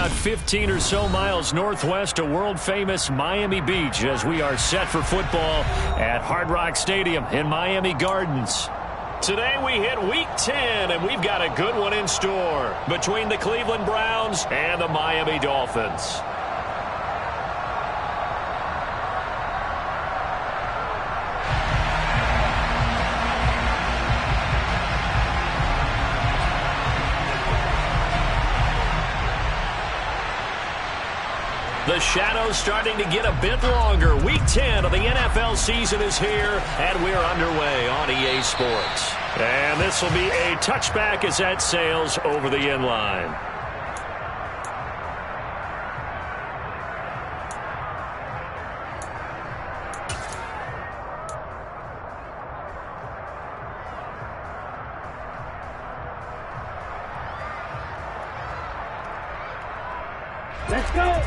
about 15 or so miles northwest of world-famous Miami Beach as we are set for football at Hard Rock Stadium in Miami Gardens. Today we hit Week 10, and we've got a good one in store between the Cleveland Browns and the Miami Dolphins. The shadow's starting to get a bit longer. Week 10 of the NFL season is here, and we're underway on EA Sports. And this will be a touchback as that sails over the end line. Let's go!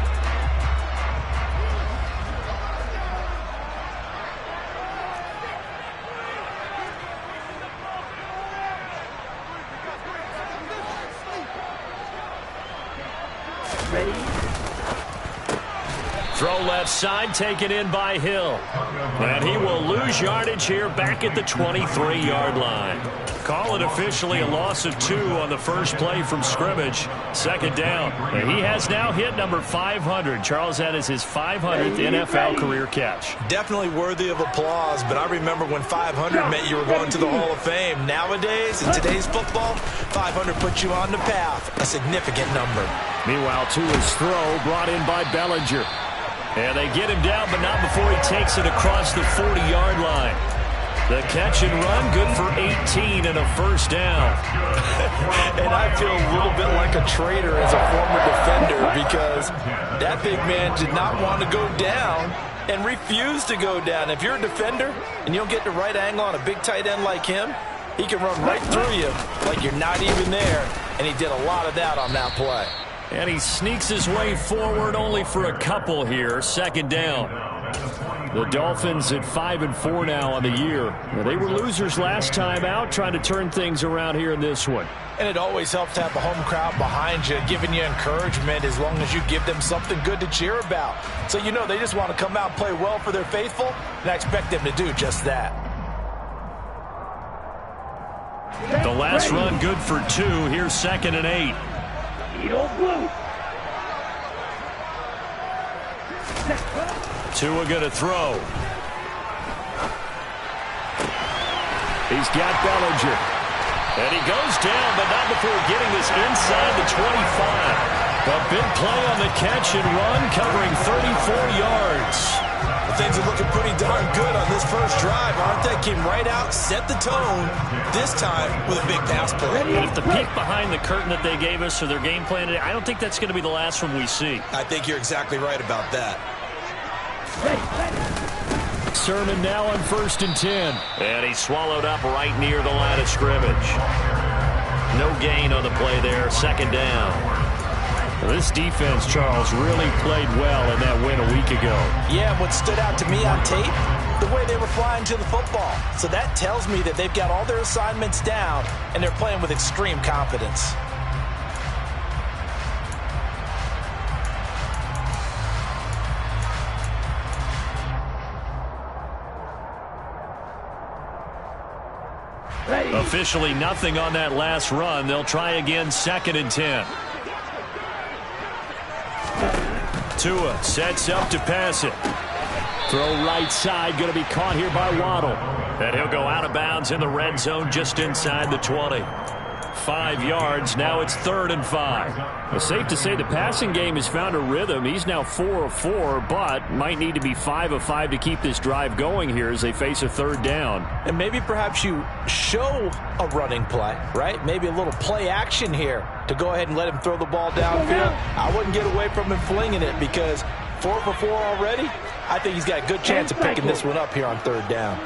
Throw left side, taken in by Hill. And he will lose yardage here back at the 23-yard line. Call it officially a loss of 2 on the first play from scrimmage. Second down. And he has now hit number 500. Charles, that is his 500th NFL career catch. Definitely worthy of applause, but I remember when 500 meant you were going to the Hall of Fame. Nowadays, in today's football, 500 puts you on the path, a significant number. Meanwhile, to his throw, brought in by Bellinger. And they get him down, but not before he takes it across the 40-yard line. The catch and run, good for 18 and a first down. And I feel a little bit like a traitor as a former defender because that big man did not want to go down and refused to go down. If you're a defender and you don't get the right angle on a big tight end like him, he can run right through you like you're not even there. And he did a lot of that on that play. And he sneaks his way forward only for a couple here. Second down. The Dolphins at 5-4 now on the year. They were losers last time out, trying to turn things around here in this one. And it always helps to have the home crowd behind you, giving you encouragement as long as you give them something good to cheer about. So you know they just want to come out and play well for their faithful, and I expect them to do just that. The last run good for 2. Here's 2nd and 8. Tua gonna throw. He's got Bellinger. And he goes down, but not before getting this inside the 25. A big play on the catch and run, covering 34 yards. Things are looking pretty darn good on this first drive, aren't they? Came right out, set the tone, this time with a big pass play. And if the peek behind the curtain that they gave us or their game plan today, I don't think that's going to be the last one we see. I think you're exactly right about that. Sermon now on 1st and 10. And he's swallowed up right near the line of scrimmage. No gain on the play there, 2nd down. This defense, Charles, really played well in that win a week ago. Yeah, what stood out to me on tape, the way they were flying to the football. So that tells me that they've got all their assignments down, and they're playing with extreme confidence. Officially nothing on that last run. They'll try again, 2nd and 10. Tua sets up to pass it. Throw right side, going to be caught here by Waddle. And he'll go out of bounds in the red zone just inside the 20. 5 yards, now it's 3rd and 5. Well, safe to say the passing game has found a rhythm. He's now 4 of 4, but might need to be 5 of 5 to keep this drive going here as they face a 3rd down. And maybe perhaps you show a running play, right? Maybe a little play action here to go ahead and let him throw the ball downfield. I wouldn't get away from him flinging it because 4 for 4 already. I think he's got a good chance of picking this one up here on 3rd down.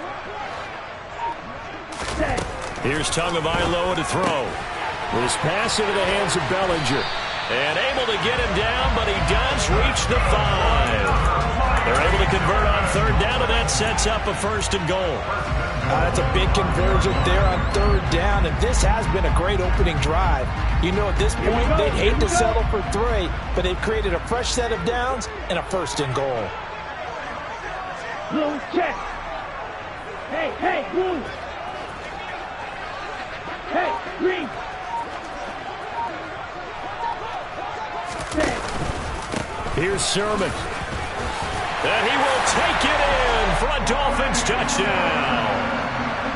Here's Tagovailoa to throw. This pass into the hands of Bellinger. And able to get him down, but he does reach the 5. They're able to convert on third down, and that sets up a 1st and goal. That's a big conversion there on third down, and this has been a great opening drive. You know, at this point, they'd hate to settle for 3, but they've created a fresh set of downs and a 1st and goal. Blue, check. Hey, blue. Hey, green. Here's Sermon. And he will take it in for a Dolphins touchdown.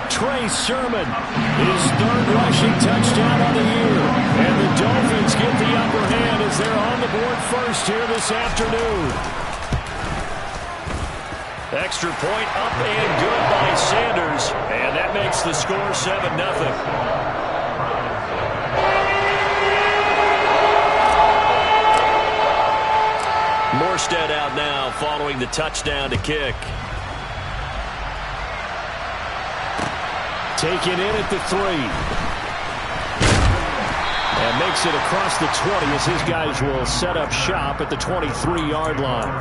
Trey Sermon, his 3rd rushing touchdown on the year. And the Dolphins get the upper hand as they're on the board first here this afternoon. Extra point up and good by Sanders. And that makes the score 7-0. Morstead out now following the touchdown to kick. Taken in at the 3. And makes it across the 20 as his guys will set up shop at the 23-yard line.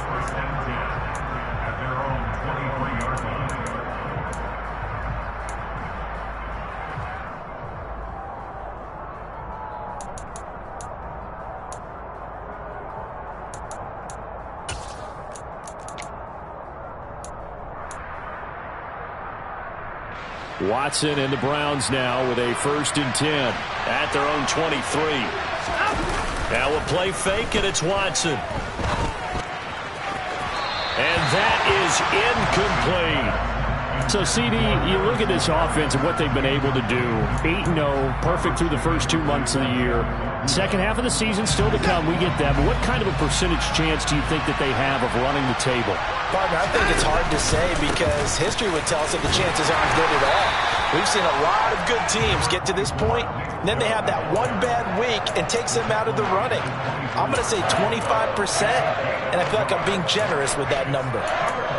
Watson and the Browns now with a 1st and 10 at their own 23. Now a play fake, and it's Watson. And that is incomplete. So, CD, you look at this offense and what they've been able to do. 8-0, perfect through the first 2 months of the year. Second half of the season still to come. We get that. But what kind of a percentage chance do you think that they have of running the table? Partner, I think it's hard to say because history would tell us that the chances aren't good at all. We've seen a lot of good teams get to this point, and then they have that one bad week and takes them out of the running. I'm going to say 25%, and I feel like I'm being generous with that number.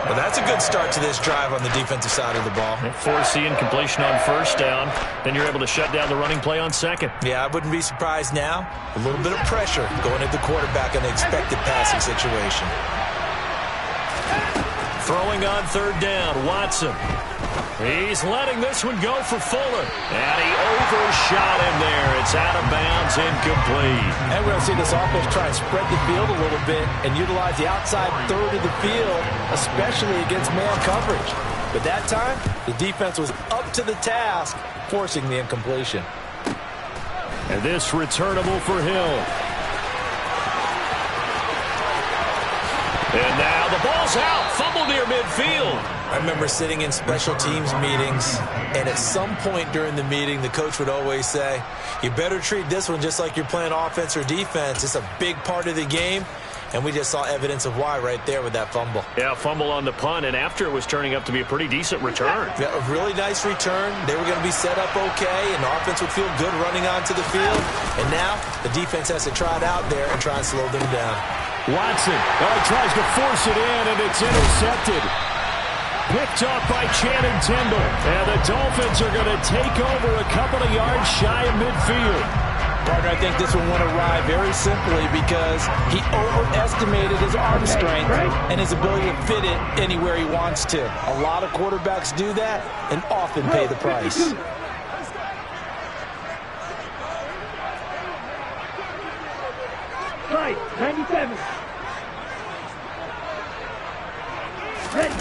Well, that's a good start to this drive on the defensive side of the ball. Force the incompletion on 1st down. Then you're able to shut down the running play on 2nd. Yeah, I wouldn't be surprised now. A little bit of pressure going at the quarterback in the expected passing situation. Throwing on 3rd down, Watson. He's letting this one go for Fuller. And he overshot him there. It's out of bounds, incomplete. And we're going to see this offense try and spread the field a little bit and utilize the outside 3rd of the field, especially against man coverage. But that time, the defense was up to the task, forcing the incompletion. And this returnable for Hill. And now the ball's out. Fumble near midfield. I remember sitting in special teams meetings, and at some point during the meeting, the coach would always say, you better treat this one just like you're playing offense or defense. It's a big part of the game, and we just saw evidence of why right there with that fumble. Yeah, fumble on the punt, and after it was turning up to be a pretty decent return. Yeah, a really nice return. They were going to be set up okay, and the offense would feel good running onto the field. And now the defense has to try it out there and try and slow them down. Watson, tries to force it in, and it's intercepted. Picked off by Channing Tindall. And the Dolphins are going to take over a couple of yards shy of midfield. Partner, I think this one went awry very simply because he overestimated his arm strength and his ability to fit it anywhere he wants to. A lot of quarterbacks do that and often pay the price. Right, 97. Ready.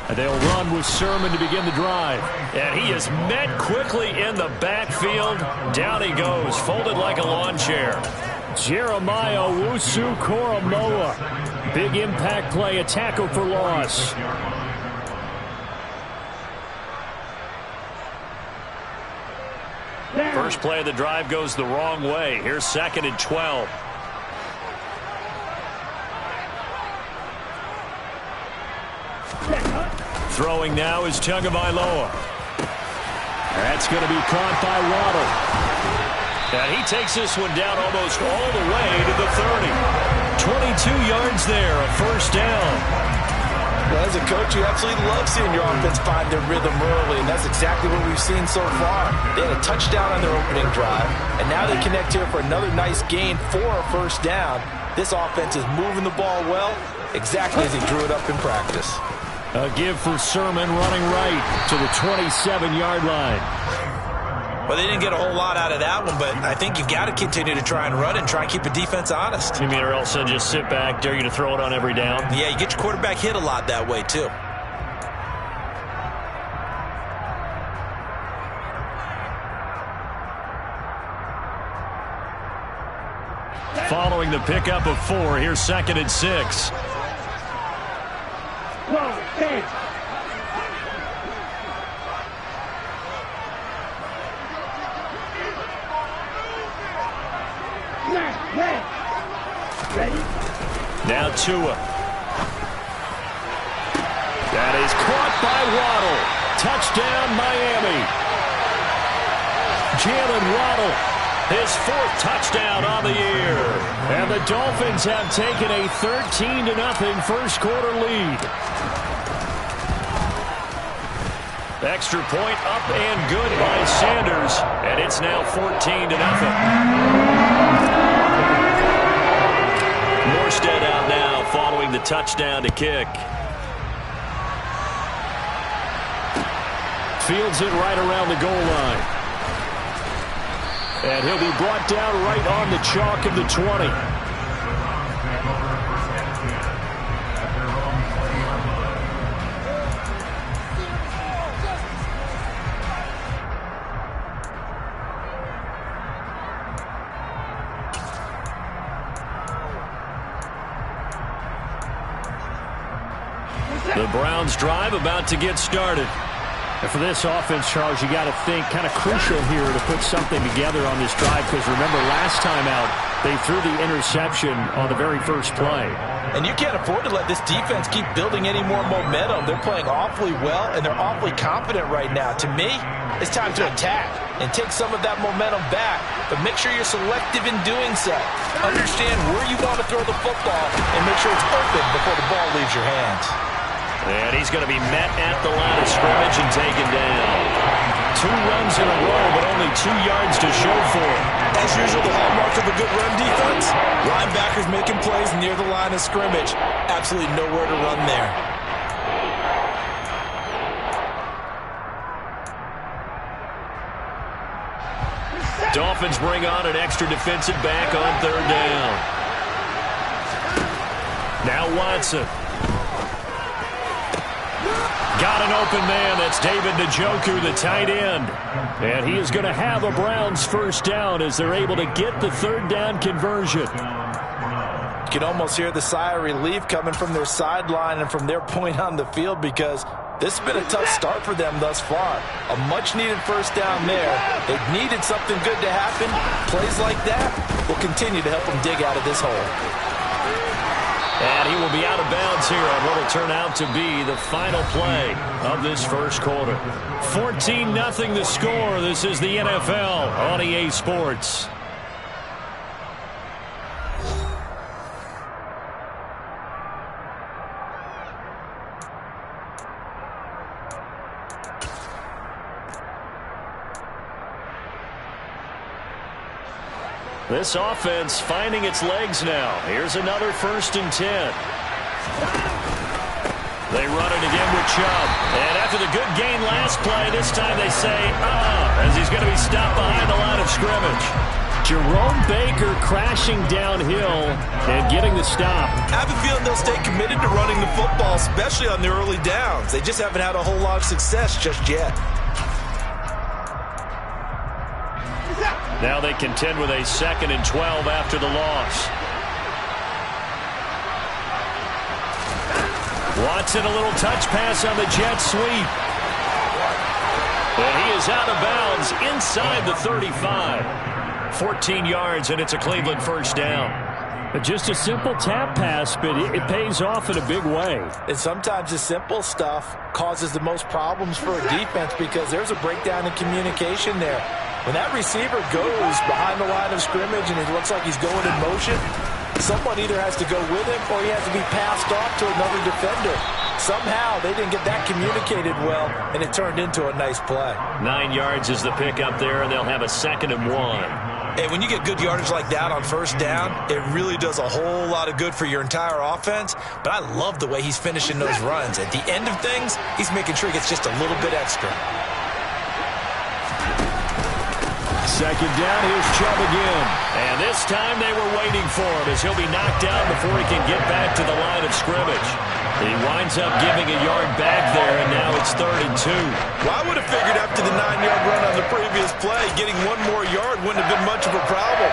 And they'll run with Sermon to begin the drive. And he is met quickly in the backfield. Down he goes, folded like a lawn chair. Jeremiah Owusu-Koramoah. Big impact play, a tackle for loss. First play of the drive goes the wrong way. Here's 2nd and 12. Throwing now is Tagovailoa. That's going to be caught by Waddle. And he takes this one down almost all the way to the 30. 22 yards there, a 1st down. Well, as a coach, you absolutely love seeing your offense find their rhythm early, and that's exactly what we've seen so far. They had a touchdown on their opening drive, and now they connect here for another nice gain for a 1st down. This offense is moving the ball well, exactly as he drew it up in practice. A give for Sermon running right to the 27-yard line. Well, they didn't get a whole lot out of that one, but I think you've got to continue to try and run and try and keep the defense honest. You mean or else they'll just sit back, dare you to throw it on every down? Yeah, you get your quarterback hit a lot that way, too. Following the pickup of 4, here's 2nd and 6. Whoa, hey. Ready? Now Tua. That is caught by Waddle. Touchdown, Miami. Jalen Waddle, his 4th touchdown on the year. And the Dolphins have taken a 13-0 first quarter lead. Extra point up and good by Sanders. And it's now 14-0. Morstead out now following the touchdown to kick. Fields it right around the goal line. And he'll be brought down right on the chalk of the 20. The Browns drive about to get started. And for this offense, Charles, you got to think kind of crucial here to put something together on this drive, because remember last time out they threw the interception on the very first play. And you can't afford to let this defense keep building any more momentum. They're playing awfully well, and they're awfully confident right now. To me, it's time to attack and take some of that momentum back, but make sure you're selective in doing so. Understand where you want to throw the football and make sure it's open before the ball leaves your hands. And he's going to be met at the line of scrimmage and taken down. 2 runs in a row, but only 2 yards to show for it. As usual, the hallmark of a good run defense, linebackers making plays near the line of scrimmage. Absolutely nowhere to run there. Dolphins bring on an extra defensive back on 3rd down. Now Watson. Got an open man. That's David Njoku, the tight end. And he is going to have a Browns first down as they're able to get the 3rd down conversion. You can almost hear the sigh of relief coming from their sideline and from their point on the field, because this has been a tough start for them thus far. A much-needed first down there. They've needed something good to happen. Plays like that will continue to help them dig out of this hole. And he will be out of bounds here on what will turn out to be the final play of this first quarter. 14-0 the score. This is the NFL on EA Sports. This offense finding its legs now. Here's another 1st and 10. They run it again with Chubb. And after the good gain last play, this time they say, as he's going to be stopped behind the line of scrimmage. Jerome Baker crashing downhill and getting the stop. I have a feeling they'll stay committed to running the football, especially on the early downs. They just haven't had a whole lot of success just yet. Now they contend with a 2nd and 12 after the loss. Watson, a little touch pass on the jet sweep. And he is out of bounds inside the 35. 14 yards, and it's a Cleveland first down. Just a simple tap pass, but it pays off in a big way. And sometimes the simple stuff causes the most problems for a defense, because there's a breakdown in communication there. When that receiver goes behind the line of scrimmage and it looks like he's going in motion, someone either has to go with him or he has to be passed off to another defender. Somehow they didn't get that communicated well, and it turned into a nice play. 9 yards is the pickup there, and they'll have a 2nd and 1. Hey, when you get good yardage like that on first down, it really does a whole lot of good for your entire offense. But I love the way he's finishing those runs. At the end of things, he's making sure he gets just a little bit extra. Second down, here's Chubb again. And this time they were waiting for him as he'll be knocked down before he can get back to the line of scrimmage. He winds up giving a yard back there, and now it's 3rd and 2. Well, I would have figured after the 9-yard run on the previous play, getting one more yard wouldn't have been much of a problem.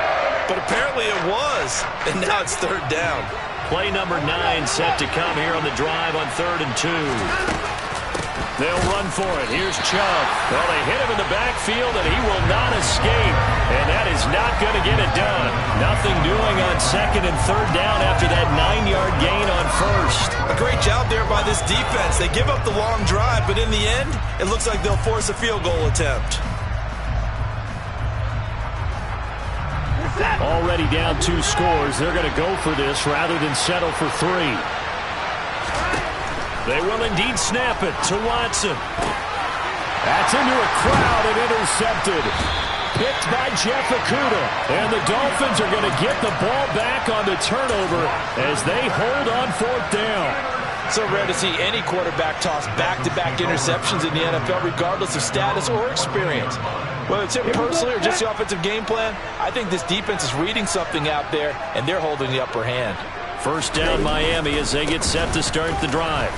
But apparently it was, and now it's 3rd down. Play number 9 set to come here on the drive on 3rd and 2. They'll run for it. Here's Chubb. Well, they hit him in the backfield, and he will not escape. And that is not going to get it done. Nothing doing on 2nd and 3rd down after that 9-yard gain on 1st. A great job there by this defense. They give up the long drive, but in the end, it looks like they'll force a field goal attempt. Already down 2 scores. They're going to go for this rather than settle for 3. They will indeed snap it to Watson. That's into a crowd and intercepted. Picked by Jeff Okudah. And the Dolphins are going to get the ball back on the turnover as they hold on 4th down. So rare to see any quarterback toss back-to-back interceptions in the NFL, regardless of status or experience. Whether it's him personally or just the offensive game plan, I think this defense is reading something out there, and they're holding the upper hand. First down Miami as they get set to start the drive.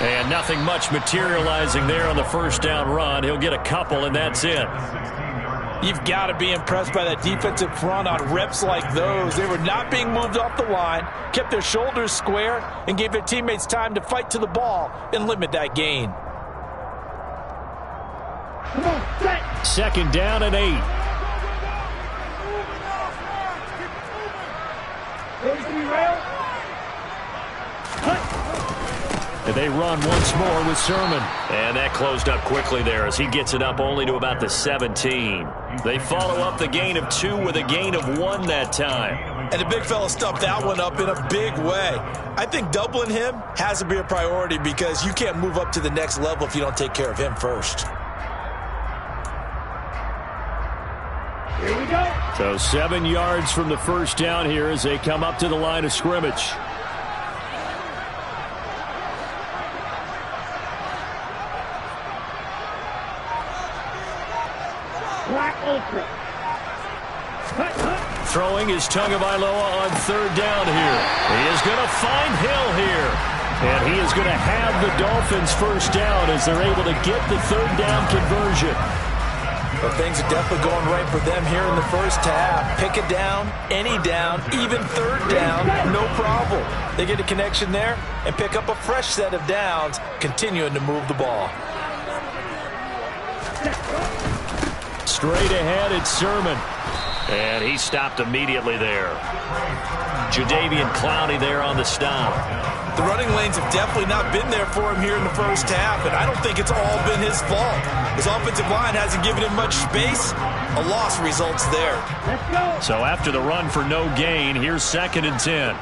And nothing much materializing there on the first down run. He'll get a couple, and that's it. You've got to be impressed by that defensive front on reps like those. They were not being moved off the line, kept their shoulders square, and gave their teammates time to fight to the ball and limit that gain. Second down and 8. And they run once more with Sermon. And that closed up quickly there as he gets it up only to about the 17. They follow up the gain of 2 with a gain of 1 that time. And the big fella stuffed that one up in a big way. I think doubling him has to be a priority because you can't move up to the next level if you don't take care of him first. Here we go. So 7 yards from the first down here as they come up to the line of scrimmage. Throwing is Tagovailoa on 3rd down here. He is going to find Hill here. And he is going to have the Dolphins first down as they're able to get the 3rd down conversion. But things are definitely going right for them here in the first half. Pick a down, any down, even 3rd down, no problem. They get a connection there and pick up a fresh set of downs, continuing to move the ball. Straight ahead, it's Sermon. And he stopped immediately there. Jadeveon Clowney there on the stop. The running lanes have definitely not been there for him here in the first half, and I don't think it's all been his fault. His offensive line hasn't given him much space. A loss results there. Let's go. So after the run for no gain, here's 2nd and 10.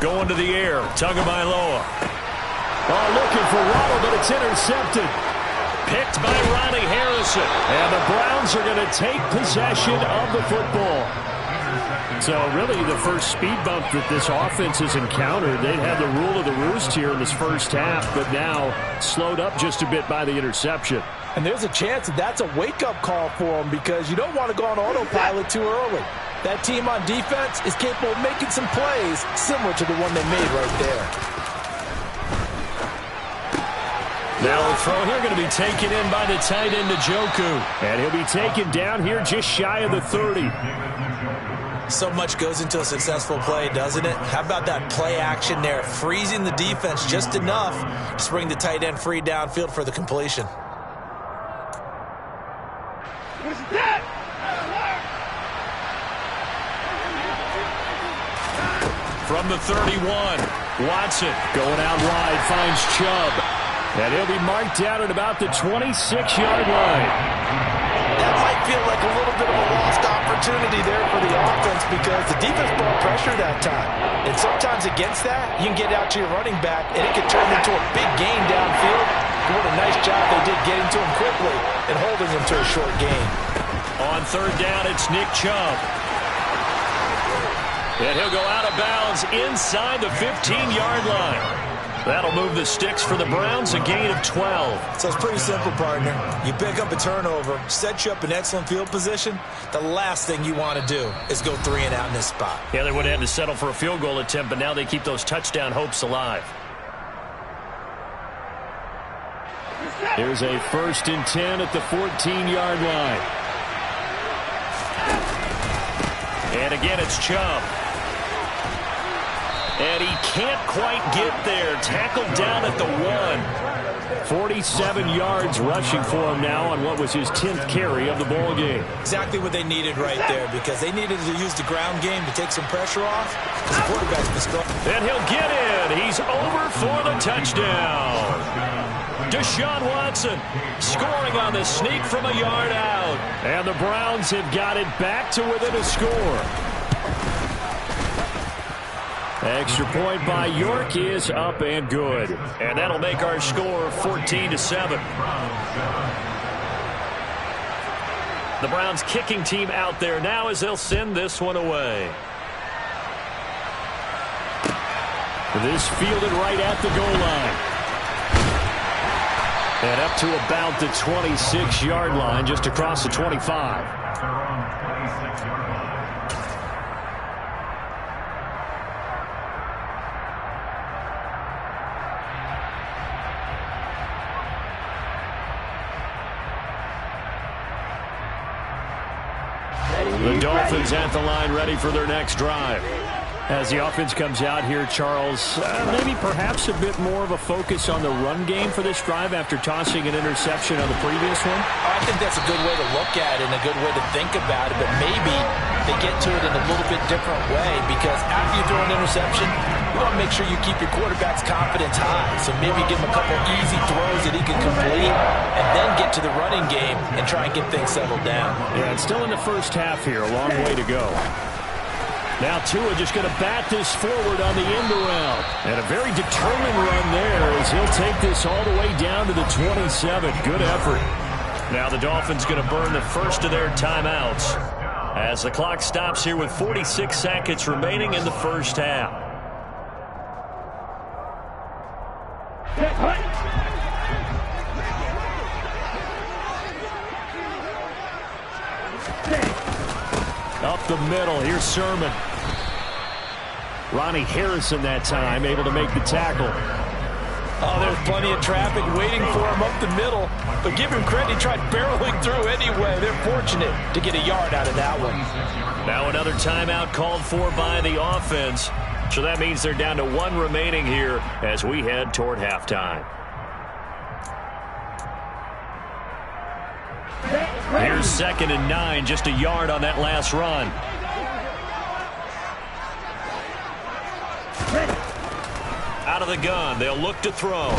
Going to the air, Tagovailoa. Oh, looking for Waddle, but it's intercepted. Picked by Ronnie Harrison. And the Browns are going to take possession of the football. So really the first speed bump that this offense has encountered. They'd had the rule of the roost here in this first half, but now slowed up just a bit by the interception. And there's a chance that that's a wake-up call for them because you don't want to go on autopilot too early. That team on defense is capable of making some plays similar to the one they made right there. Now the throw here going to be taken in by the tight end Njoku. And he'll be taken down here just shy of the 30. So much goes into a successful play, doesn't it? How about that play action there, freezing the defense just enough to bring the tight end free downfield for the completion. From the 31, Watson going out wide, finds Chubb. And he'll be marked down at about the 26-yard line. that might feel like a little bit of a lost opportunity there for the offense because the defense brought pressure that time. And sometimes against that, you can get out to your running back, and it could turn into a big gain downfield. What a nice job they did getting to him quickly and holding him to a short gain. On third down, it's Nick Chubb. And he'll go out of bounds inside the 15-yard line. That'll move the sticks for the Browns, a gain of 12. So it's pretty simple, partner. You pick up a turnover, set you up in excellent field position. The last thing you want to do is go 3 and out in this spot. Yeah, they would have had to settle for a field goal attempt, but now they keep those touchdown hopes alive. Here's a 1st and 10 at the 14-yard line. And again, it's Chubb. And he can't quite get there. Tackled down at the 1. 47 yards rushing for him now on what was his 10th carry of the ball game. Exactly what they needed right there because they needed to use the ground game to take some pressure off. The quarterback's been strong. And he'll get in. He's over for the touchdown. Deshaun Watson scoring on the sneak from a yard out. And the Browns have got it back to within a score. Extra point by York is up and good. And that'll make our score 14-7. The Browns kicking team out there now as they'll send this one away. This fielded right at the goal line. And up to about the 26-yard line, just across the 25. The Dolphins at the line ready for their next drive. As the offense comes out here, Charles, maybe perhaps a bit more of a focus on the run game for this drive after tossing an interception on the previous one? I think that's a good way to look at it and a good way to think about it, but maybe they get to it in a little bit different way because after you throw an interception, you want to make sure you keep your quarterback's confidence high. So maybe give him a couple easy throws that he can complete and then get to the running game and try and get things settled down. Yeah, it's still in the first half here. A long way to go. Now Tua just going to bat this forward on the end around. And a very determined run there as he'll take this all the way down to the 27. Good effort. Now the Dolphins going to burn the first of their timeouts as the clock stops here with 46 seconds remaining in the first half. Up the middle, here's Sermon. Ronnie Harrison that time able to make the tackle. Oh, there's plenty of traffic waiting for him up the middle. But give him credit, he tried barreling through anyway. They're fortunate to get a yard out of that one. Now another timeout called for by the offense. So that means they're down to 1 remaining here as we head toward halftime. Here's 2nd and 9, just a yard on that last run. Out of the gun, they'll look to throw.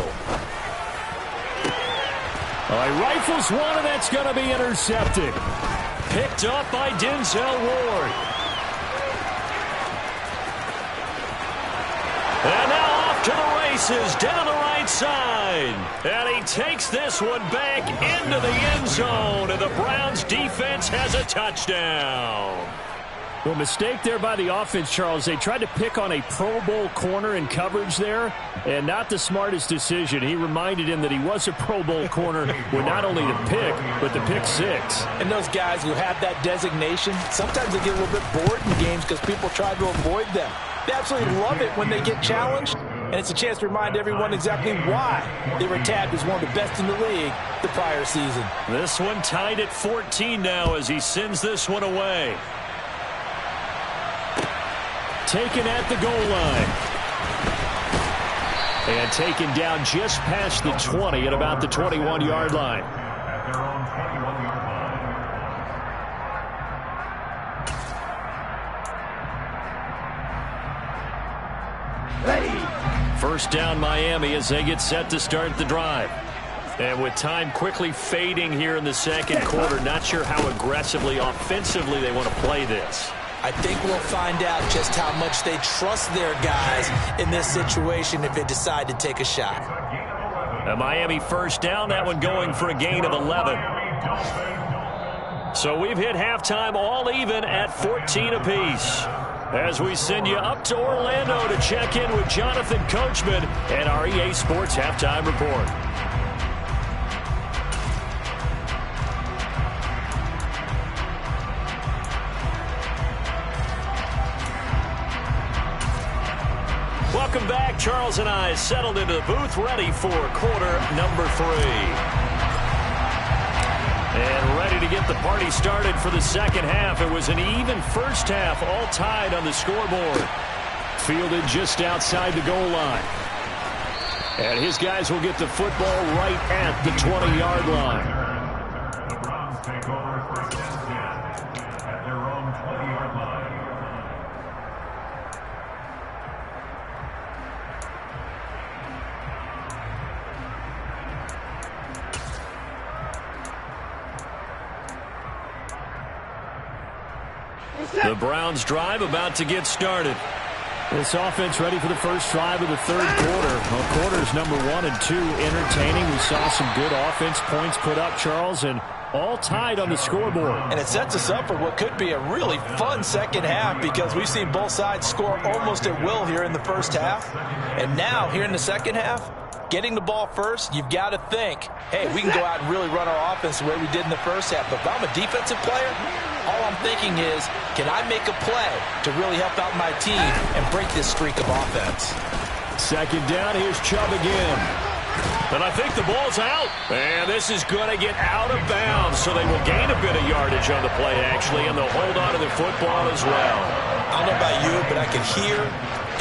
He rifles one, and that's going to be intercepted. Picked up by Denzel Ward. And now off to the races, down the right side. And he takes this one back into the end zone, and the Browns defense has a touchdown. Well, mistake there by the offense, Charles. They tried to pick on a Pro Bowl corner in coverage there, and not the smartest decision. He reminded him that he was a Pro Bowl corner with not only the pick, but the pick 6. And those guys who have that designation, sometimes they get a little bit bored in games because people try to avoid them. They absolutely love it when they get challenged, and it's a chance to remind everyone exactly why they were tagged as one of the best in the league the prior season. This one tied at 14 now as he sends this one away. Taken at the goal line. And taken down just past the 20 at about the 21-yard line. Ready. First down Miami as they get set to start the drive. And with time quickly fading here in the second quarter, not sure how aggressively, offensively they want to play this. I think we'll find out just how much they trust their guys in this situation if they decide to take a shot. A Miami first down, that one going for a gain of 11. So we've hit halftime all even at 14 apiece. As we send you up to Orlando to check in with Jonathan Coachman and our EA Sports Halftime Report. Welcome back. Charles and I settled into the booth, ready for quarter number 3. And ready to get the party started for the second half. It was an even first half, all tied on the scoreboard. Fielded just outside the goal line. And his guys will get the football right at the 20-yard line. The Browns take over first and 10 at their own 20-yard line. The Browns drive about to get started. This offense ready for the first drive of the third quarter. Well, quarters number 1 and 2 entertaining. We saw some good offense points put up, Charles, and all tied on the scoreboard. And it sets us up for what could be a really fun second half because we've seen both sides score almost at will here in the first half. And now, here in the second half, getting the ball first, you've got to think, hey, we can go out and really run our offense the way we did in the first half. But if I'm a defensive player, all I'm thinking is, can I make a play to really help out my team and break this streak of offense? Second down, here's Chubb again. And I think the ball's out. And this is going to get out of bounds, so they will gain a bit of yardage on the play, actually, and they'll hold on to the football as well. I don't know about you, but I can hear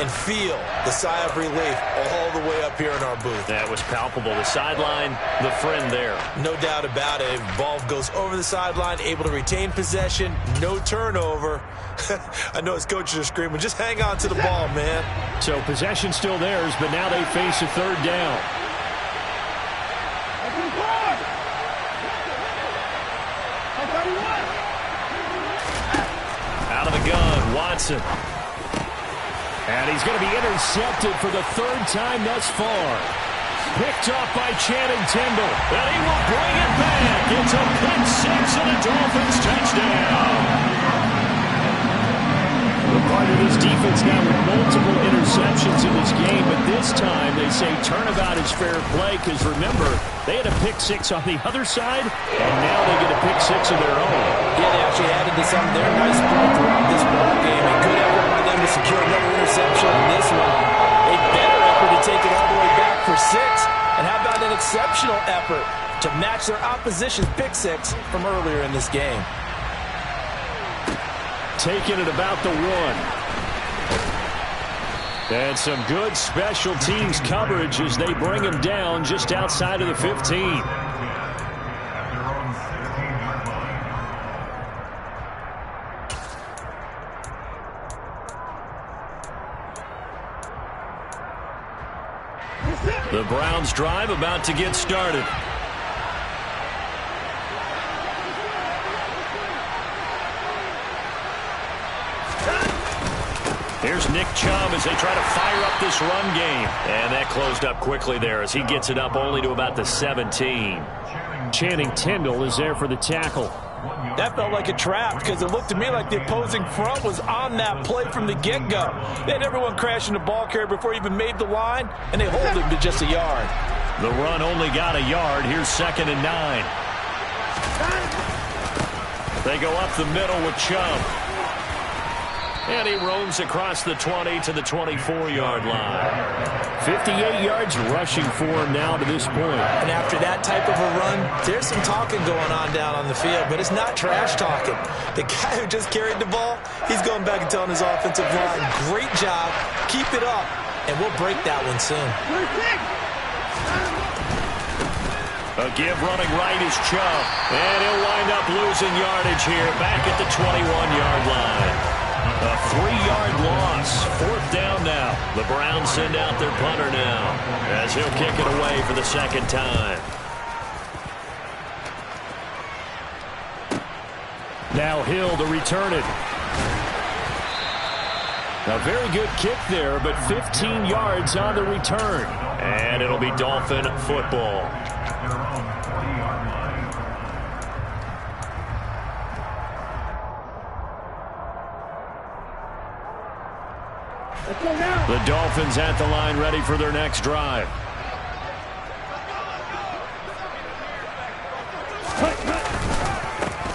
and feel the sigh of relief all the way up here in our booth. That was palpable. The sideline, the friend there. No doubt about it. Ball goes over the sideline, able to retain possession, no turnover. I know his coaches are screaming, just hang on to the ball, man. So possession still theirs, but now they face a third down. Out of the gun, Watson. And he's going to be intercepted for the third time thus far. Picked off by Channing Tindall. And he will bring it back. It's a pick 6 and a Dolphins touchdown. We're part of this defense now with multiple interceptions in this game, but this time they say turnabout is fair play because, remember, they had a pick 6 on the other side, and now they get a pick 6 of their own. Yeah, they actually added to some of their nice play throughout this ball game. A good effort by them to secure another interception on this one. A better effort to take it all the way back for 6. And how about an exceptional effort to match their opposition's pick 6 from earlier in this game? Taking it about the 1. And some good special teams coverage as they bring him down just outside of the 15. The Browns drive about to get started. Here's Nick Chubb as they try to fire up this run game. And that closed up quickly there as he gets it up only to about the 17. Channing Tindall is there for the tackle. That felt like a trap because it looked to me like the opposing front was on that play from the get-go. They had everyone crashing the ball carrier before he even made the line, and they hold him to just a yard. The run only got a yard. Here's 2nd and 9. They go up the middle with Chubb. And he roams across the 20 to the 24-yard line. 58 yards rushing for him now to this point. And after that type of a run, there's some talking going on down on the field, but it's not trash talking. The guy who just carried the ball, he's going back and telling his offensive line, great job, keep it up, and we'll break that one soon. A give running right is Chubb. And he'll wind up losing yardage here back at the 21-yard line. A 3-yard loss. 4th down now. The Browns send out their punter now as he'll kick it away for the second time. Now Hill to return it. A very good kick there, but 15 yards on the return. And it'll be Dolphin football. The Dolphins at the line ready for their next drive.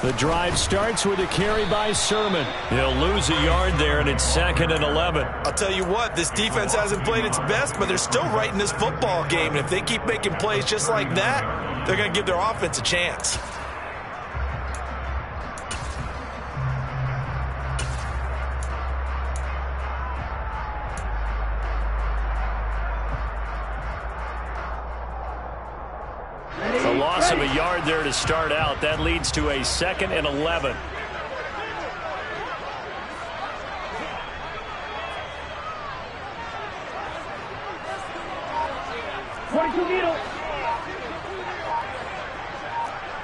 The drive starts with a carry by Sermon. He'll lose a yard there, and it's 2nd and 11. I'll tell you what, this defense hasn't played its best, but they're still right in this football game. And if they keep making plays just like that, they're going to give their offense a chance. Loss of a yard there to start out. That leads to a 2nd and 11.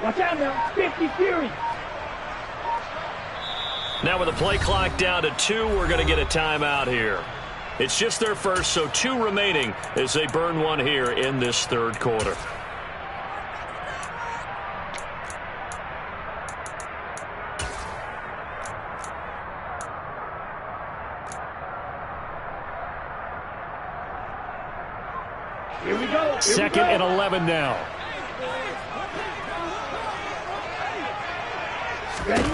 Watch out now, 50 Fury. Now with the play clock down to 2, we're going to get a timeout here. It's just their first, so 2 remaining as they burn one here in this third quarter. Here we go. 2nd and 11 now. Ready?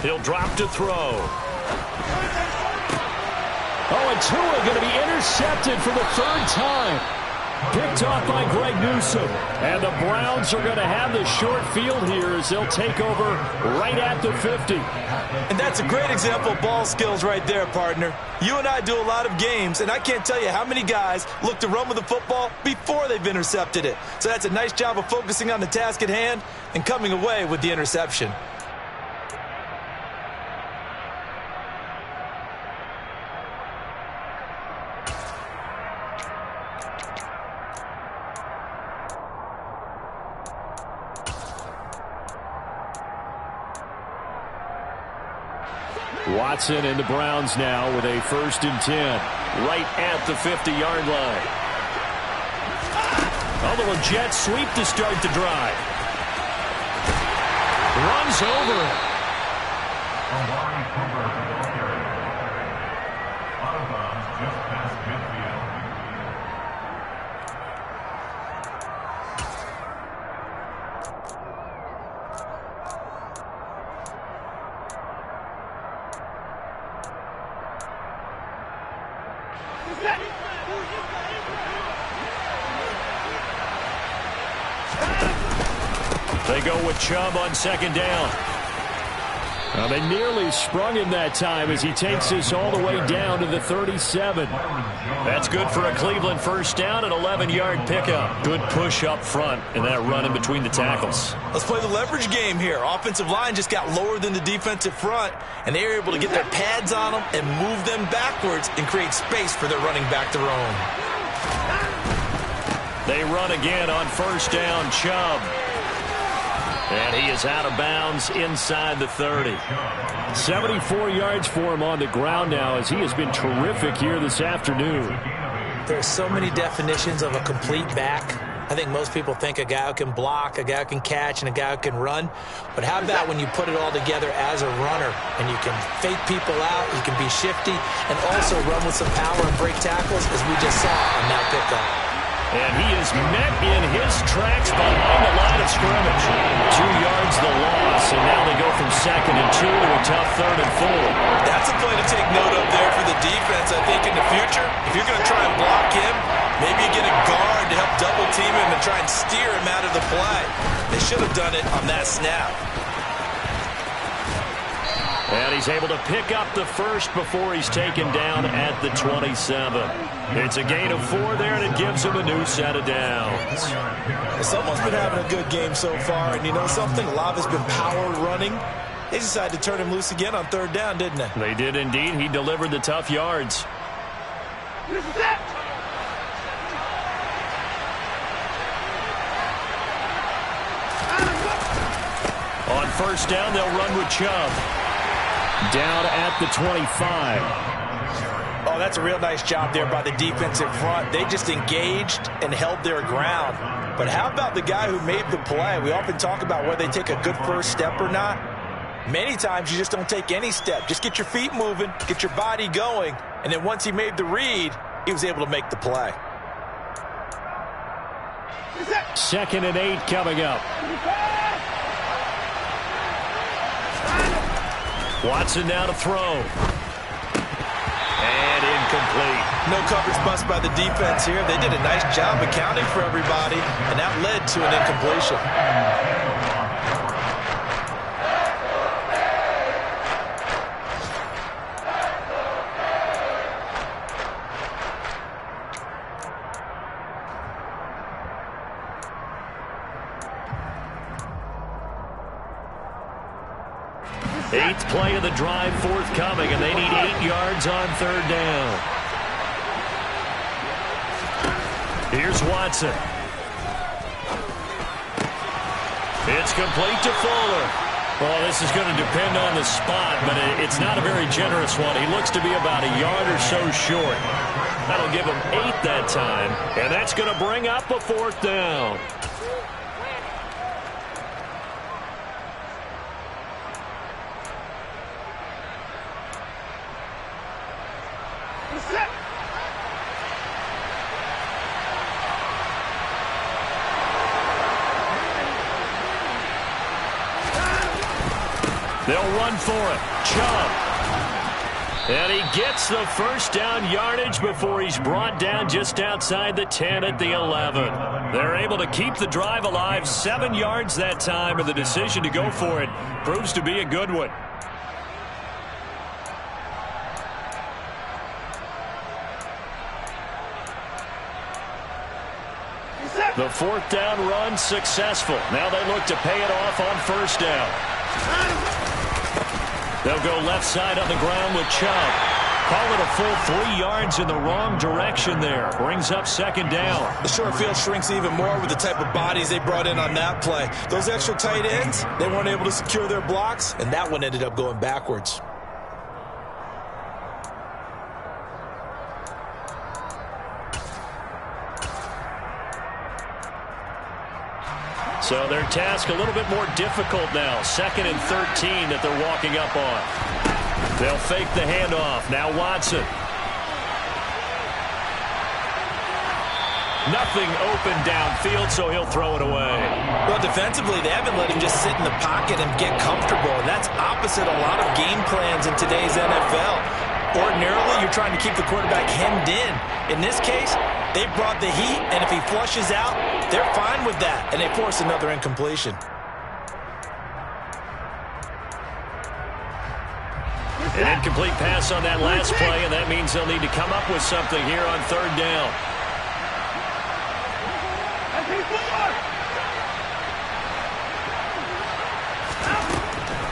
He'll drop to throw. Oh, and Tua going to be intercepted for the 3rd time. Picked off by Greg Newsome. And the Browns are going to have the short field here as they'll take over right at the 50. And that's a great example of ball skills right there, partner. You and I do a lot of games, and I can't tell you how many guys look to run with the football before they've intercepted it. So that's a nice job of focusing on the task at hand and coming away with the interception. Watson and the Browns now with a 1st and 10 right at the 50-yard line. A little jet sweep to start the drive. Runs over it. Out of bounds just past midfield. They go with Chubb on 2nd down. Well, they nearly sprung him that time as he takes this all the way down to the 37. That's good for a Cleveland 1st down, an 11-yard pickup. Good push up front and that run in between the tackles. Let's play the leverage game here. Offensive line just got lower than the defensive front, and they were able to get their pads on them and move them backwards and create space for their running back to roam. They run again on 1st down, Chubb. And he is out of bounds inside the 30. 74 yards for him on the ground now as he has been terrific here this afternoon. There are so many definitions of a complete back. I think most people think a guy who can block, a guy who can catch, and a guy who can run. But how about when you put it all together as a runner and you can fake people out, you can be shifty, and also run with some power and break tackles as we just saw on that pickup. And he is met in his tracks behind the line of scrimmage. 2 yards the loss, and now they go from 2nd and 2 to a tough 3rd and 4. That's a play to take note of there for the defense, I think, in the future. If you're going to try and block him, maybe you get a guard to help double team him and try and steer him out of the play. They should have done it on that snap. And he's able to pick up the 1st before he's taken down at the 27. It's a gain of 4 there, and it gives him a new set of downs. Someone's been having a good game so far, and you know something? A lot has been power running. They decided to turn him loose again on 3rd down, didn't they? They did indeed. He delivered the tough yards. On first down, they'll run with Chubb. Down at the 25. Oh, that's a real nice job there by the defensive front. They just engaged and held their ground. But how about the guy who made the play? We often talk about whether they take a good first step or not. Many times you just don't take any step. Just get your feet moving, get your body going, and then once he made the read, he was able to make the play. 2nd and 8 coming up. Watson now to throw. And incomplete. No coverage bust by the defense here. They did a nice job accounting for everybody, and that led to an incompletion. 8th play of the drive forthcoming, and they need 8 yards on 3rd down. Here's Watson. It's complete to Fuller. Well, this is going to depend on the spot, but it's not a very generous one. He looks to be about a yard or so short. That'll give him 8 that time, and that's going to bring up a 4th down. They'll run for it. Chubb. And he gets the first down yardage before he's brought down just outside the 10 at the 11. They're able to keep the drive alive. 7 yards that time, and the decision to go for it proves to be a good one. The 4th down run successful. Now they look to pay it off on first down. They'll go left side on the ground with Chubb. Call it a full 3 yards in the wrong direction there. Brings up 2nd down. The short field shrinks even more with the type of bodies they brought in on that play. Those extra tight ends, they weren't able to secure their blocks, and that one ended up going backwards. So their task a little bit more difficult now. 2nd and 13 that they're walking up on. They'll fake the handoff. Now Watson. Nothing open downfield, so he'll throw it away. Well, defensively, they haven't let him just sit in the pocket and get comfortable. And that's opposite a lot of game plans in today's NFL. Ordinarily, you're trying to keep the quarterback hemmed in. In this case, they brought the heat, and if he flushes out, they're fine with that, and they force another incompletion. An incomplete pass on that last play, and that means they'll need to come up with something here on 3rd down.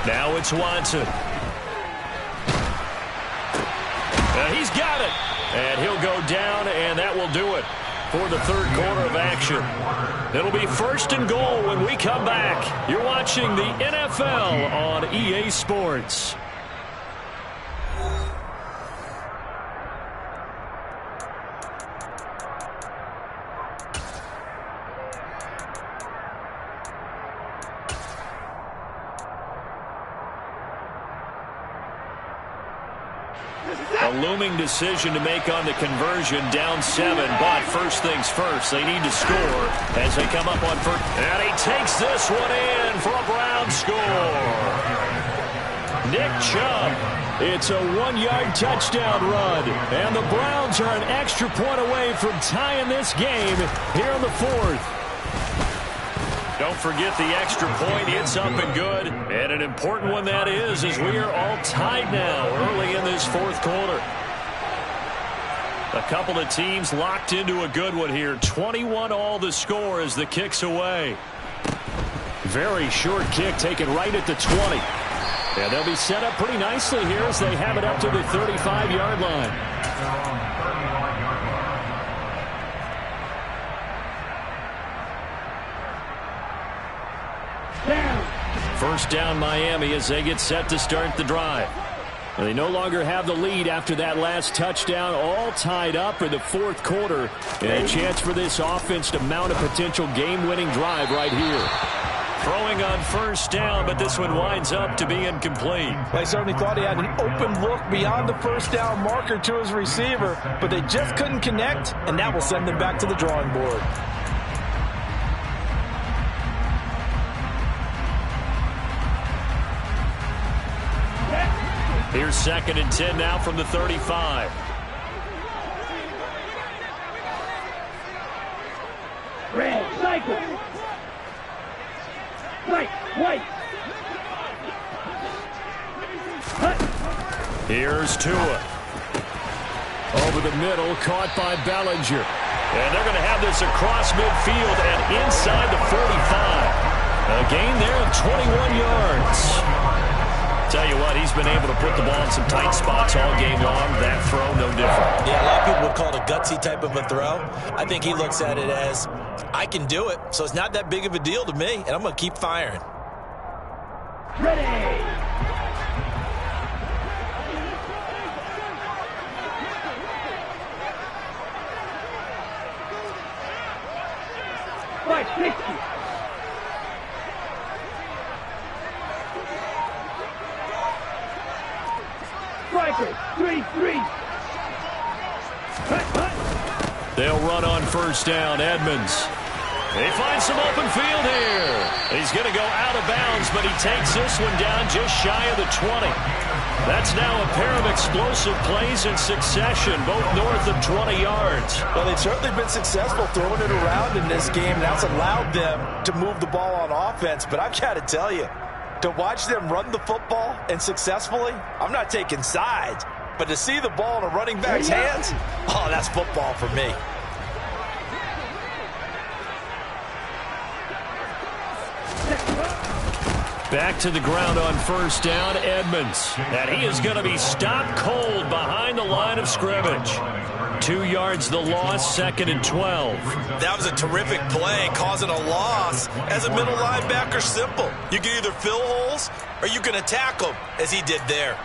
Now it's Watson. He's got it. And he'll go down, and that will do it for the 3rd quarter of action. It'll be 1st and goal when we come back. You're watching the NFL on EA Sports. A looming decision to make on the conversion, down 7, but first things first, they need to score as they come up on first. And he takes this one in for a Brown score. Nick Chubb. It's a 1-yard touchdown run, and the Browns are an extra point away from tying this game here in the 4th. Don't forget the extra point. It's up and good. And an important one that is, as we are all tied now early in this 4th quarter. A couple of teams locked into a good one here. 21-all the score as the kick's away. Very short kick taken right at the 20. And they'll be set up pretty nicely here as they have it up to the 35-yard line. First down Miami as they get set to start the drive. They no longer have the lead after that last touchdown, all tied up in the fourth quarter. And a chance for this offense to mount a potential game-winning drive right here. Throwing on first down, but this one winds up to be incomplete. They certainly thought he had an open look beyond the first down marker to his receiver, but they just couldn't connect, and that will send them back to the drawing board. Here's 2nd and 10 now from the 35. Red, cycle. Right, white. Here's Tua. Over the middle, caught by Bellinger. And they're going to have this across midfield and inside the 45. A gain there of 21 yards. Tell you what, he's been able to put the ball in some tight spots all game long. That throw, no different. Yeah, a lot of people would call it a gutsy type of a throw. I think he looks at it as, I can do it, so it's not that big of a deal to me, and I'm going to keep firing. Ready. Right, 60. Striker, 3-3. They'll run on first down. Edmonds. They find some open field here. He's going to go out of bounds, but he takes this one down just shy of the 20. That's now a pair of explosive plays in succession, both north of 20 yards. Well, they've certainly been successful throwing it around in this game, and that's allowed them to move the ball on offense. But I've got to tell you, to watch them run the football and successfully, I'm not taking sides, but to see the ball in a running back's hands, oh, that's football for me. Back to the ground on first down, Edmonds. And he is going to be stopped cold behind the line of scrimmage. 2 yards the loss, 2nd and 12. That was a terrific play, causing a loss. As a middle linebacker, simple. You can either fill holes or you can attack them, as he did there.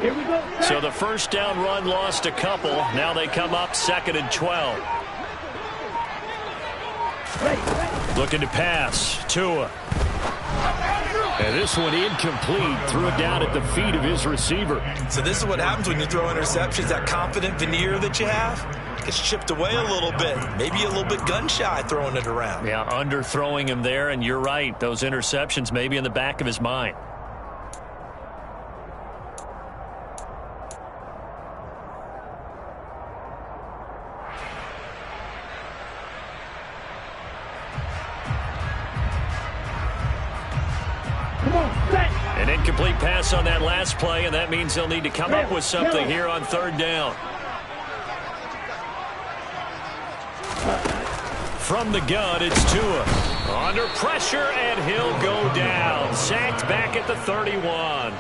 Here we go. So the first down run lost a couple. Now they come up 2nd and 12. Looking to pass. Tua. And this one incomplete. Threw it down at the feet of his receiver. So this is what happens when you throw interceptions. That confident veneer that you have gets chipped away a little bit. Maybe a little bit gun-shy throwing it around. Yeah, underthrowing him there, and you're right. Those interceptions may be in the back of his mind. An incomplete pass on that last play, and that means they'll need to come up with something here on third down. From the gun, it's Tua. Under pressure, and he'll go down. Sacked back at the 31.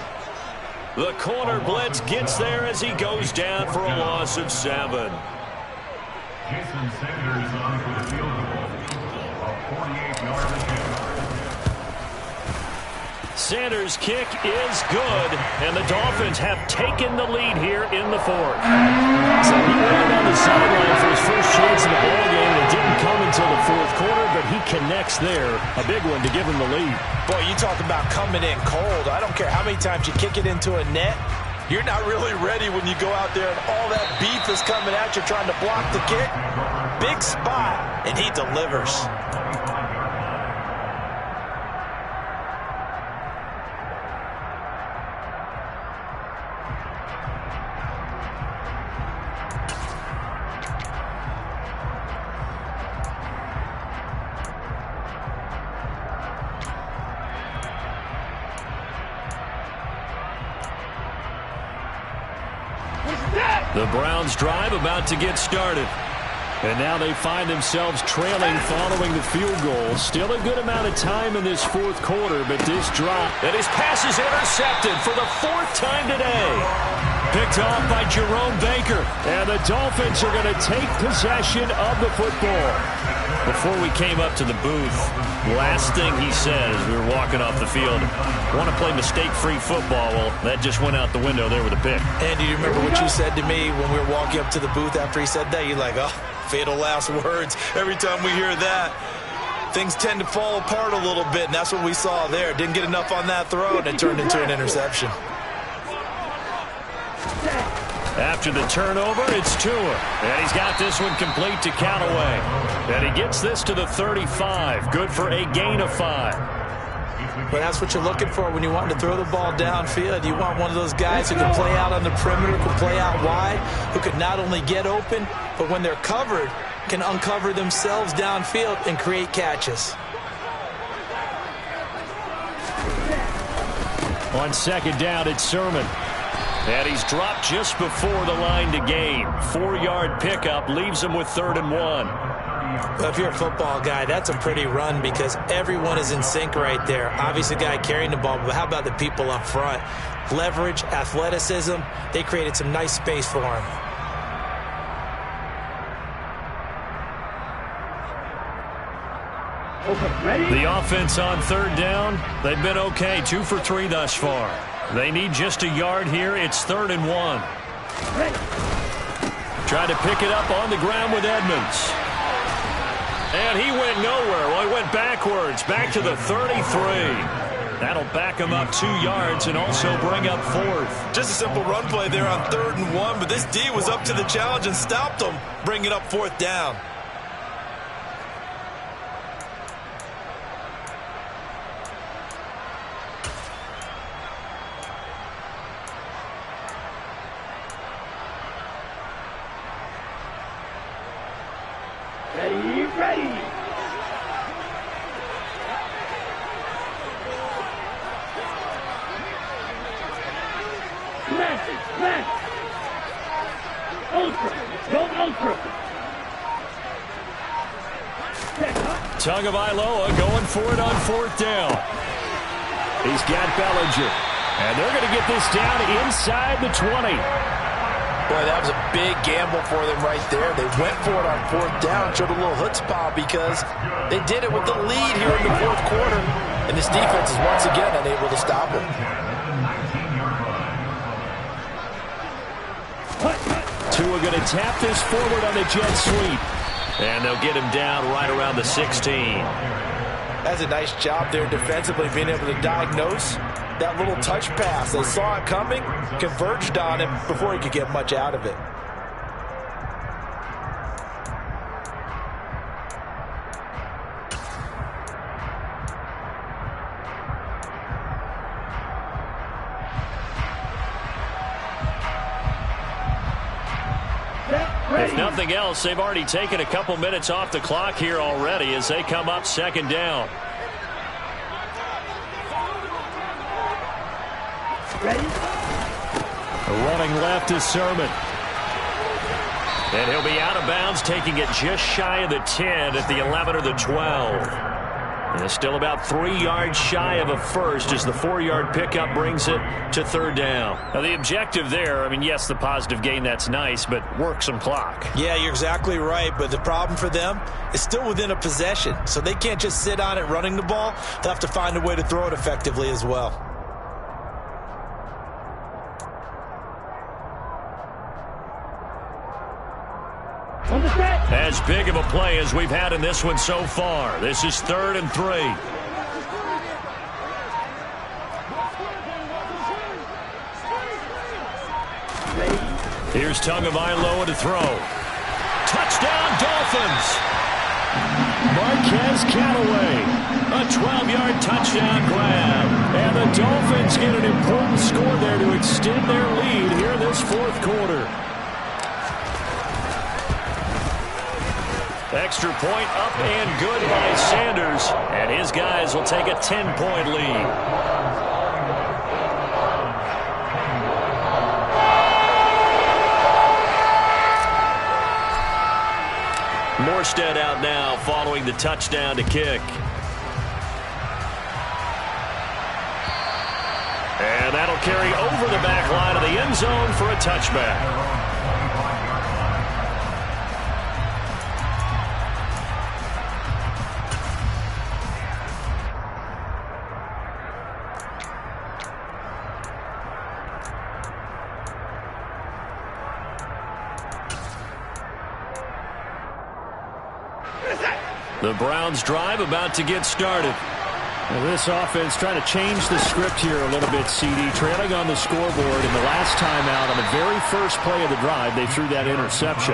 The corner blitz gets there as he goes down for a loss of 7. Jason Sanders on for the field goal. A 48-yard attempt. Sanders' kick is good, and the Dolphins have taken the lead here in the fourth. So he waited on the sideline for his first chance in the ballgame, and it didn't come until the fourth quarter, but he connects there. A big one to give him the lead. Boy, you talk about coming in cold. I don't care how many times you kick it into a net. You're not really ready when you go out there and all that beef is coming at you trying to block the kick. Big spot, and he delivers. The Browns drive about to get started. And now they find themselves trailing following the field goal. Still a good amount of time in this fourth quarter, but this drop. And his pass is intercepted for the fourth time today. Picked off by Jerome Baker. And the Dolphins are going to take possession of the football. Before we came up to the booth, last thing he said as we were walking off the field, want to play mistake-free football. Well, that just went out the window there with a pick. Andy, do you remember what you said to me when we were walking up to the booth after he said that? You're like, oh, fatal last words. Every time we hear that, things tend to fall apart a little bit, and that's what we saw there. Didn't get enough on that throw, and it turned into an interception. After the turnover, it's Tua. And he's got this one complete to Callaway. And he gets this to the 35. Good for a gain of 5. But that's what you're looking for when you want to throw the ball downfield. You want one of those guys who can play out on the perimeter, can play out wide, who can not only get open, but when they're covered, can uncover themselves downfield and create catches. On second down, it's Sermon. And he's dropped just before the line to gain. 4-yard pickup leaves him with 3rd and 1. Well, if you're a football guy, that's a pretty run because everyone is in sync right there. Obviously, the guy carrying the ball, but how about the people up front? Leverage, athleticism, they created some nice space for him. The offense on 3rd down, they've been okay. 2 for 3 thus far. They need just a yard here. It's 3rd and 1. Trying to pick it up on the ground with Edmonds. And he went nowhere. Well, he went backwards, back to the 33. That'll back him up 2 yards and also bring up 4th. Just a simple run play there on 3rd and 1, but this D was up to the challenge and stopped him, bringing up 4th down. Ready. Smash. Ultra. Go ultra. Tagovailoa going for it on 4th down. He's got Bellinger. And they're going to get this down inside the 20. Boy, that was a big gamble for them right there. They went for it on 4th down, showed a little chutzpah because they did it with the lead here in the 4th quarter. And this defense is once again unable to stop it. Tua going to tap this forward on the jet sweep. And they'll get him down right around the 16. That's a nice job there defensively, being able to diagnose that little touch pass. They saw it coming, converged on him before he could get much out of it. If nothing else, they've already taken a couple minutes off the clock here already as they come up 2nd down. Ready? Running left is Sermon. And he'll be out of bounds, taking it just shy of the 10 at the 11 or the 12. And still about 3 yards shy of a first as the 4-yard pickup brings it to 3rd down. Now, the objective there, I mean, yes, the positive gain, that's nice, but work some clock. Yeah, you're exactly right, but the problem for them is still within a possession, so they can't just sit on it running the ball. They'll have to find a way to throw it effectively as well. As big of a play as we've had in this one so far. This is 3rd and 3. Here's Tagovailoa to throw. Touchdown, Dolphins! Marquez Callaway. A 12-yard touchdown grab. And the Dolphins get an important score there to extend their lead here in this 4th quarter. Extra point up and good by Sanders. And his guys will take a 10-point lead. Morstead out now following the touchdown to kick. And that'll carry over the back line of the end zone for a touchback. The Browns drive about to get started. Well, this offense trying to change the script here a little bit, CD. Trailing on the scoreboard, and the last time out on the very first play of the drive, they threw that interception.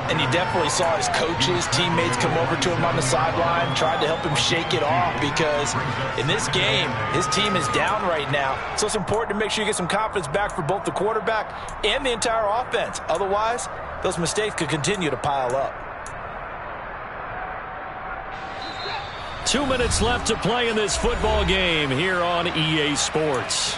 And you definitely saw his coaches, teammates come over to him on the sideline, tried to help him shake it off because in this game, his team is down right now. So it's important to make sure you get some confidence back for both the quarterback and the entire offense. Otherwise, those mistakes could continue to pile up. 2 minutes left to play in this football game here on EA Sports.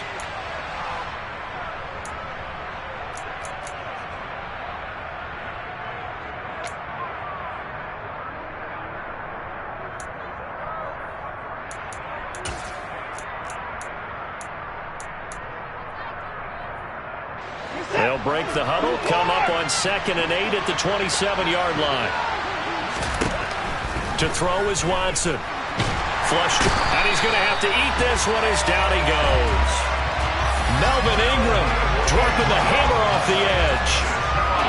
They'll break the huddle, come up on 2nd and 8 at the 27-yard line. To throw is Watson. Flushed, and he's going to have to eat this one as down he goes. Melvin Ingram dropping the hammer off the edge.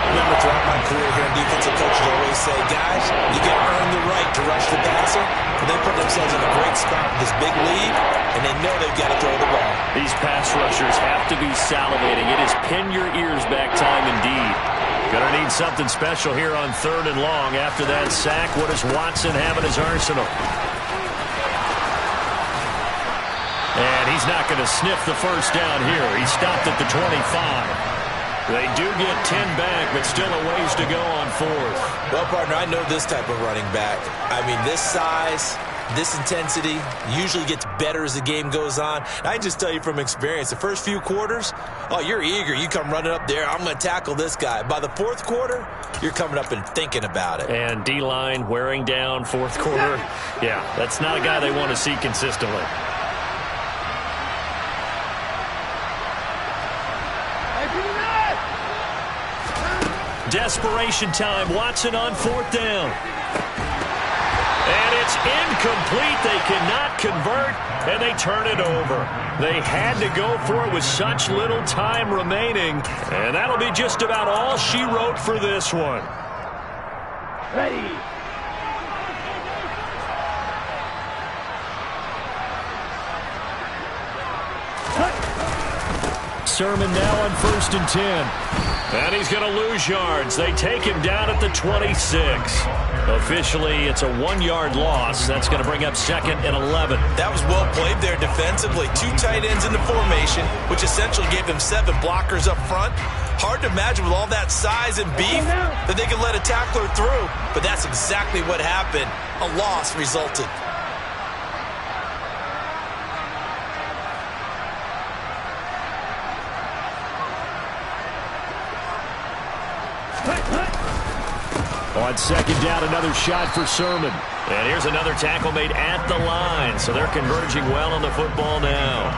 Remember, throughout my career here, defensive coaches always say, guys, you got to earn the right to rush the passer. But they put themselves in a great spot with this big lead, and they know they've got to throw the ball. These pass rushers have to be salivating. It is pin your ears back time indeed. Going to need something special here on 3rd and long. After that sack, what does Watson have in his arsenal? And he's not going to sniff the first down here. He stopped at the 25. They do get 10 back, but still a ways to go on 4th. Well, partner, I know this type of running back. I mean, this size, this intensity usually gets better as the game goes on. I can just tell you from experience, the first few quarters, oh, you're eager. You come running up there, I'm going to tackle this guy. By the 4th quarter, you're coming up and thinking about it. And D-line wearing down 4th quarter. Yeah, that's not a guy they want to see consistently. Desperation time. Watson on 4th down. And it's incomplete. They cannot convert, and they turn it over. They had to go for it with such little time remaining, and that'll be just about all she wrote for this one. Ready. Sermon now on 1st and 10. And he's going to lose yards. They take him down at the 26. Officially, it's a 1-yard loss. That's going to bring up 2nd and 11. That was well played there defensively. 2 tight ends in the formation, which essentially gave them 7 blockers up front. Hard to imagine with all that size and beef that they could let a tackler through. But that's exactly what happened. A loss resulted. On 2nd down, another shot for Sermon. And here's another tackle made at the line. So they're converging well on the football now.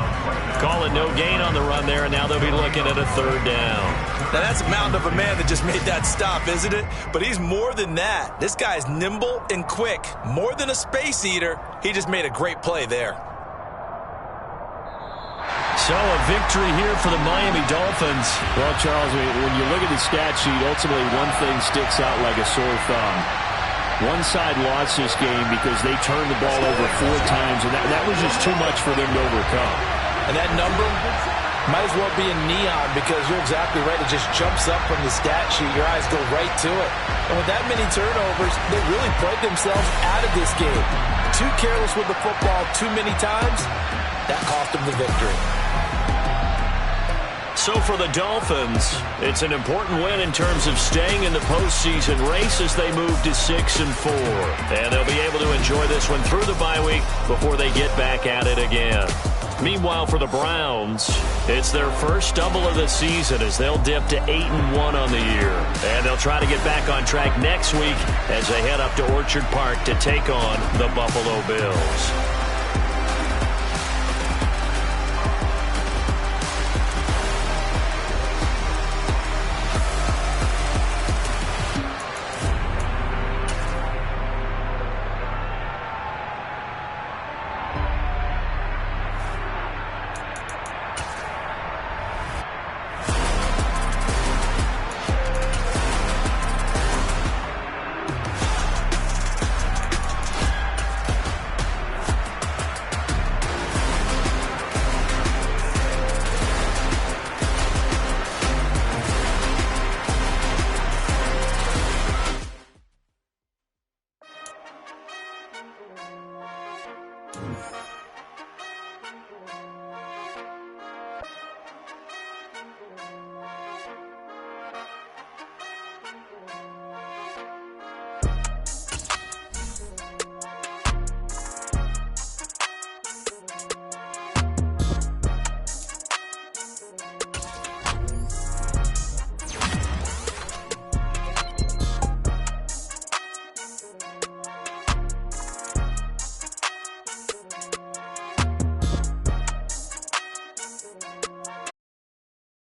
Calling no gain on the run there, and now they'll be looking at a 3rd down. Now that's a mountain of a man that just made that stop, isn't it? But he's more than that. This guy's nimble and quick. More than a space eater. He just made a great play there. So a victory here for the Miami Dolphins. Well, Charles, when you look at the stat sheet, ultimately one thing sticks out like a sore thumb. One side lost this game because they turned the ball over 4 times, and that was just too much for them to overcome. And that number might as well be in neon because you're exactly right. It just jumps up from the stat sheet. Your eyes go right to it. And with that many turnovers, they really played themselves out of this game. Too careless with the football too many times. That cost them the victory. So for the Dolphins, it's an important win in terms of staying in the postseason race as they move to 6-4. And they'll be able to enjoy this one through the bye week before they get back at it again. Meanwhile, for the Browns, it's their first stumble of the season as they'll dip to 8-1 on the year. And they'll try to get back on track next week as they head up to Orchard Park to take on the Buffalo Bills.